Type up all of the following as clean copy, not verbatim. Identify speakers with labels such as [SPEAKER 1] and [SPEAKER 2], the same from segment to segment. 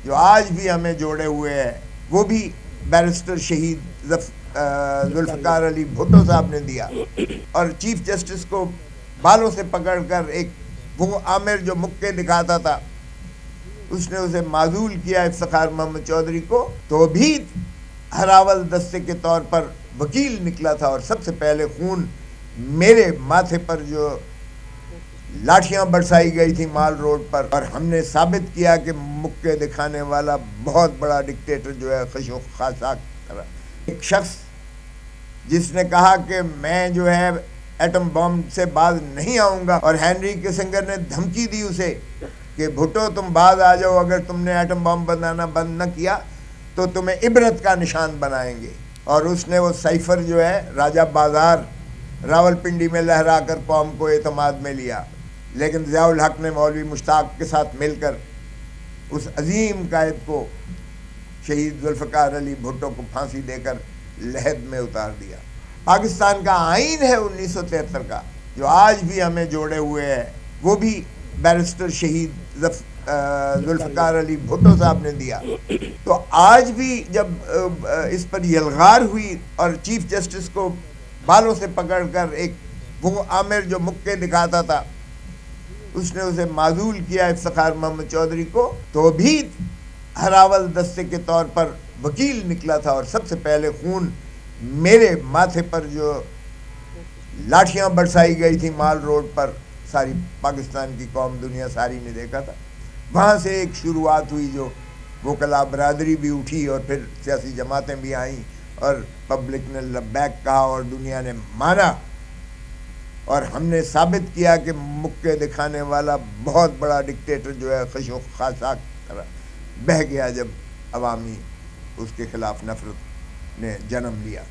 [SPEAKER 1] جو آج بھی ہمیں جوڑے ہوئے ہے، وہ بھی بیرسٹر شہید ذوالفقار علی بھٹو صاحب نے دیا، اور چیف جسٹس کو بالوں سے پکڑ کر ایک وہ عامر جو مکے دکھاتا تھا اس نے اسے معزول کیا افتخار محمد چودھری کو، تو بھی ہراول دستے کے طور پر وکیل نکلا تھا، اور سب سے پہلے خون میرے ماتھے پر جو لاٹھیاں برسائی گئی تھی مال روڈ پر، اور ہم نے ثابت کیا کہ مکے دکھانے والا بہت بڑا ڈکٹیٹر جو ہے خشو خاصاک طرح ایک شخص جس نے کہا کہ میں جو ہے ایٹم بم سے باز نہیں آؤں گا، اور ہینری کسنگر نے دھمکی دی اسے کہ بھٹو تم باز آ جاؤ، اگر تم نے ایٹم بم بنانا بند نہ کیا تو تمہیں عبرت کا نشان بنائیں گے، اور اس نے وہ سائفر جو ہے راجہ بازار راول پنڈی میں لہرا کر قوم کو اعتماد میں لیا، لیکن ضیاء الحق نے مولوی مشتاق کے ساتھ مل کر اس عظیم قائد کو شہید ذوالفقار علی بھٹو کو پھانسی دے کر لحد میں اتار دیا۔ پاکستان کا آئین ہے 1973 کا جو آج بھی ہمیں جوڑے ہوئے ہے، وہ بھی بیرسٹر شہید ذوالفقار علی بھٹو صاحب نے دیا، تو آج بھی جب اس پر یلغار ہوئی اور چیف جسٹس کو بالوں سے پکڑ کر ایک وہ عامر جو مکے دکھاتا تھا اس نے اسے معزول کیا افتخار محمد چودھری کو، تو بھی ہراول دستے کے طور پر وکیل نکلا تھا، اور سب سے پہلے خون میرے ماتھے پر جو لاٹھیاں برسائی گئی تھی مال روڈ پر، ساری پاکستان کی قوم دنیا ساری نے دیکھا تھا، وہاں سے ایک شروعات ہوئی جو وکلا برادری بھی اٹھی اور پھر سیاسی جماعتیں بھی آئیں اور پبلک نے لبیک کہا اور دنیا نے مانا، اور ہم نے ثابت کیا کہ مکے دکھانے والا بہت بڑا ڈکٹیٹر جو ہے خشو خاصاک طرح بہہ گیا جب عوامی اس کے خلاف نفرت نے جنم لیا۔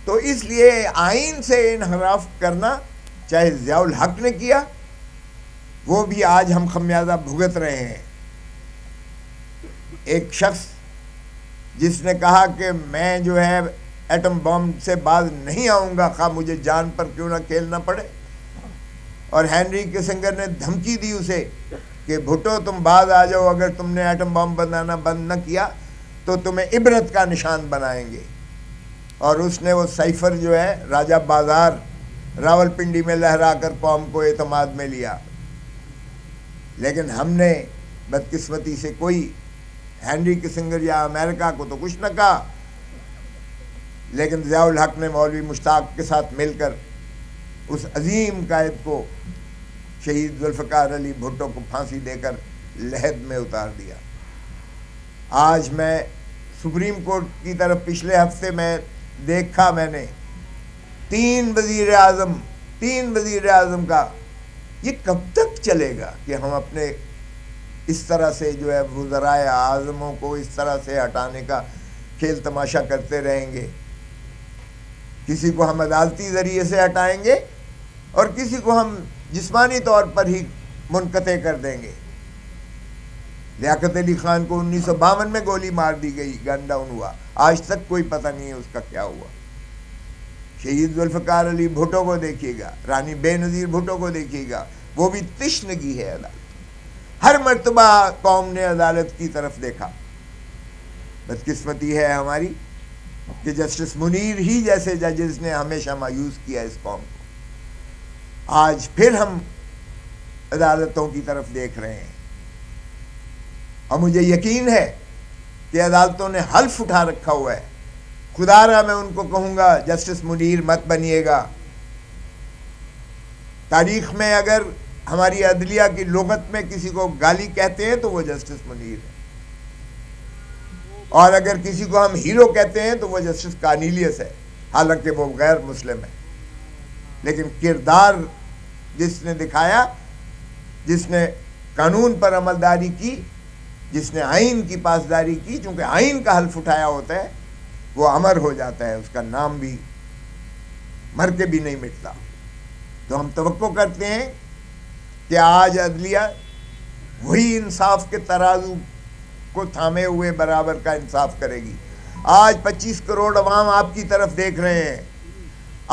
[SPEAKER 1] تو اس لیے آئین سے انحراف کرنا چاہے ضیاء الحق نے کیا، وہ بھی آج ہم خمیازہ بھگت رہے ہیں۔ ایک شخص جس نے کہا کہ میں جو ہے ایٹم بم سے باز نہیں آؤں گا خواہ مجھے جان پر کیوں نہ کھیلنا پڑے، اور ہینری کسنگر نے دھمکی دی اسے کہ بھٹو تم باز آ جاؤ، اگر تم نے ایٹم بم بنانا بند نہ کیا تو تمہیں عبرت کا نشان بنائیں گے، اور اس نے وہ سائفر جو ہے راجہ بازار راول پنڈی میں لہرا کر قوم کو اعتماد میں لیا، لیکن ہم نے بدقسمتی سے کوئی ہینری کسنگر یا امریکہ کو تو کچھ نہ کہا، لیکن ضیاء الحق نے مولوی مشتاق کے ساتھ مل کر اس عظیم قائد کو شہید ذوالفقار علی بھٹو کو پھانسی دے کر لحد میں اتار دیا۔ آج میں سپریم کورٹ کی طرف پچھلے ہفتے میں دیکھا، میں نے تین وزیر اعظم کا، یہ کب تک چلے گا کہ ہم اپنے اس طرح سے جو ہے وزرائے اعظموں کو اس طرح سے ہٹانے کا کھیل تماشا کرتے رہیں گے؟ کسی کو ہم عدالتی ذریعے سے ہٹائیں گے اور کسی کو ہم جسمانی طور پر ہی منقطع کر دیں گے۔ لیاقت علی خان کو 1952 میں گولی مار دی گئی، گن ڈاؤن ہوا، آج تک کوئی پتہ نہیں ہے اس کا کیا ہوا۔ شہید ذوالفقار علی بھٹو کو دیکھیے گا، رانی بے نظیر بھٹو کو دیکھیے گا، وہ بھی تشنگی ہے عدالت، ہر مرتبہ قوم نے عدالت کی طرف دیکھا۔ بدقسمتی ہے ہماری کہ جسٹس منیر ہی جیسے ججز نے ہمیشہ مایوس کیا اس قوم کو۔ آج پھر ہم عدالتوں کی طرف دیکھ رہے ہیں، اور مجھے یقین ہے کہ عدالتوں نے حلف اٹھا رکھا ہوا ہے۔ خدا را میں ان کو کہوں گا جسٹس منیر مت بنیے گا۔ تاریخ میں اگر ہماری عدلیہ کی لغت میں کسی کو گالی کہتے ہیں تو وہ جسٹس منیر ہے، اور اگر کسی کو ہم ہیرو کہتے ہیں تو وہ جسٹس کارنیلیس ہے، حالانکہ وہ غیر مسلم ہے، لیکن کردار جس نے دکھایا، جس نے قانون پر عملداری کی، جس نے آئین کی پاسداری کی، چونکہ آئین کا حلف اٹھایا ہوتا ہے وہ امر ہو جاتا ہے، اس کا نام بھی مر کے بھی نہیں مٹتا۔ تو ہم توقع کرتے ہیں کہ آج عدلیہ وہی انصاف کے ترازو کو تھامے ہوئے برابر کا انصاف کرے گی۔ آج 25 کروڑ عوام آپ کی طرف دیکھ رہے ہیں،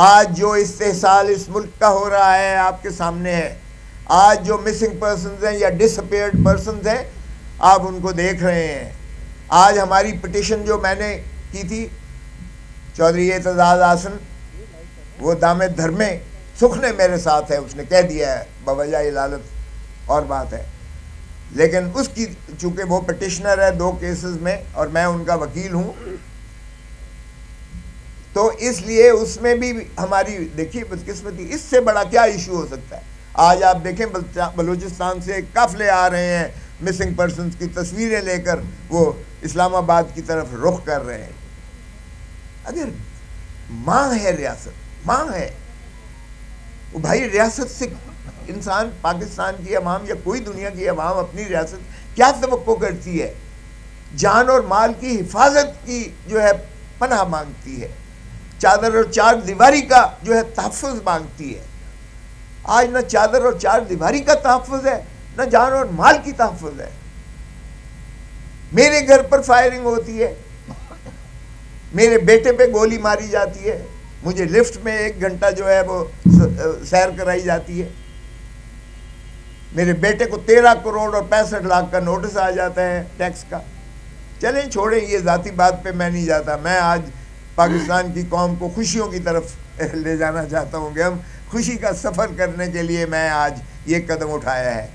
[SPEAKER 1] آج جو استحصال اس ملک کا ہو رہا ہے آپ کے سامنے ہے، آج جو مسنگ پرسنز ہیں یا ڈس اپیئرڈ پرسنز ہیں آپ ان کو دیکھ رہے ہیں. آج ہماری پٹیشن جو میں نے کی تھی، چودھری اعتزاز احسن وہ دامے دھرمے سکھ نے میرے ساتھ ہے، اس نے کہہ دیا ہے بوجہ علالت اور بات ہے، لیکن اس کی چونکہ وہ پٹیشنر ہے 2 کیسز میں اور میں ان کا وکیل ہوں، تو اس لیے اس میں بھی ہماری دیکھیے بدقسمتی. اس سے بڑا کیا ایشو ہو سکتا ہے؟ آج آپ دیکھیں بلوچستان سے قافلے آ رہے ہیں مسنگ پرسنز کی تصویریں لے کر، وہ اسلام آباد کی طرف رخ کر رہے ہیں. اگر ماں ہے ریاست، ماں ہے وہ بھائی، ریاست سے انسان، پاکستان کی عوام یا کوئی دنیا کی عوام اپنی ریاست کیا توقع کرتی ہے؟ جان اور مال کی حفاظت کی جو ہے پناہ مانگتی ہے، چادر اور 4 دیواری کا جو ہے تحفظ مانگتی ہے. آج نہ چادر اور 4 دیواری کا تحفظ ہے، نہ جان اور مال کی تحفظ ہے. میرے گھر پر فائرنگ ہوتی ہے، میرے بیٹے پہ گولی ماری جاتی ہے، مجھے لفٹ میں 1 گھنٹہ جو ہے وہ سیر کرائی جاتی ہے، میرے بیٹے کو 13 کروڑ اور 65 لاکھ کا نوٹس آ جاتا ہے ٹیکس کا. چلیں چھوڑیں، یہ ذاتی بات پہ میں نہیں جاتا. میں آج پاکستان کی قوم کو خوشیوں کی طرف لے جانا چاہتا ہوں کہ ہم خوشی کا سفر کرنے کے لیے میں آج یہ قدم اٹھایا ہے.